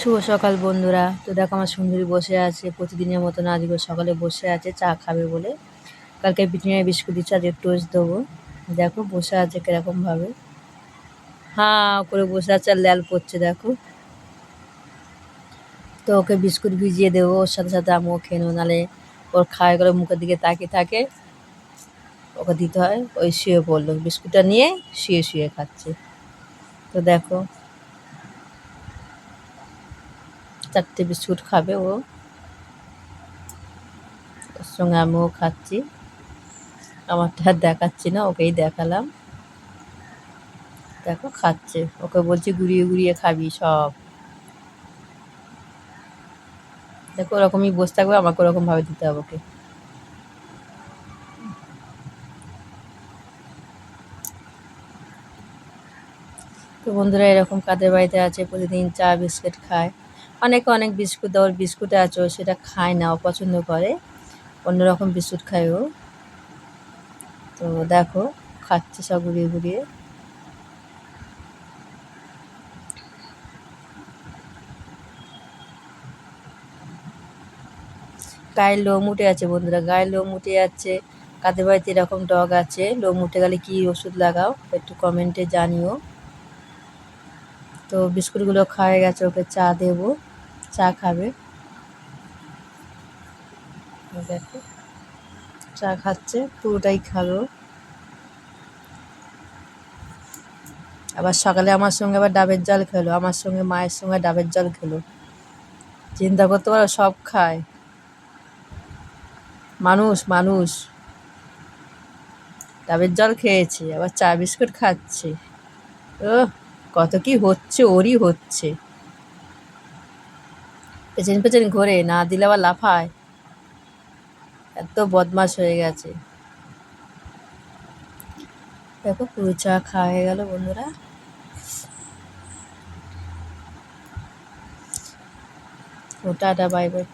শুভ সকাল বন্ধুরা। তো দেখো আমার সুন্দরী বসে আছে, প্রতিদিনের মতন আজকে সকালে বসে আছে চা খাবে বলে। কালকে ব্রিটানিয়া বিস্কুট দিচ্ছে, আজকে টোস্ট দেবো। দেখো বসে আছে কিরকম ভাবে, হাঁ করে বসে আছে আর ল্যাল পড়ছে দেখো। তো ওকে বিস্কুট ভিজিয়ে দেবো, ওর সাথে সাথে আমিও খেয়ে নেবো, নাহলে ওর খায় করে মুখের দিকে তাকিয়ে থাকে। ওকে দিতে হয়। ওই শুয়ে পড়লো, বিস্কুটটা নিয়ে শুয়ে শুয়ে খাচ্ছে। তো দেখো 4টে বিস্কুট খাবে ও, ওর সঙ্গে আমিও খাচ্ছি। আমারটা আর দেখাচ্ছি না, ওকেই দেখালাম। দেখো খাচ্ছে, ওকে বলছি গুড়িয়ে গুড়িয়ে খাবি সব। দেখো ওরকমই বসে থাকবে, আমাকে ওরকম ভাবে দিতে হবে ওকে। তো বন্ধুরা এরকম কাদের বাড়িতে আছে প্রতিদিন চা বিস্কুট খায়, অনেকে অনেক বিস্কুট দেওয়ার বিস্কুট আছে, ও সেটা খায় না, ও পছন্দ করে অন্যরকম বিস্কুট খায় ও। তো দেখো খাচ্ছে সব গুড়িয়ে গুড়িয়ে। গায়ের লোম উঠে আছে বন্ধুরা, গায়ের লোম উঠে যাচ্ছে। কাদের বাড়িতে এরকম ডগ আছে, লোম উঠে গেলে কি ওষুধ লাগাও একটু কমেন্টে জানিও। তো বিস্কুটগুলো খাওয়া গেছে, ওকে চা দেবো, চা খাবে। দেখো চা খাচ্ছে, পুরোটাই খাবে ও। আবার সকালে আমার সঙ্গে আবার ডাবের জল খেলো, আমার সঙ্গে মায়ের সঙ্গে ডাবের জল খেলো। চিন্তা করতে পারো, সব খায় মানুষ মানুষ। ডাবের জল খেয়েছে, আবার চা বিস্কুট খাচ্ছে। ও কত কি হচ্ছে, ওরই হচ্ছে। পেছন পেছন ঘোরে, না দিলে আবার লাফায়, এত বদমাশ হয়ে গেছে। দেখো পুরো চা খাওয়া হয়ে গেল বন্ধুরা। ও টাটা, বাই বাই।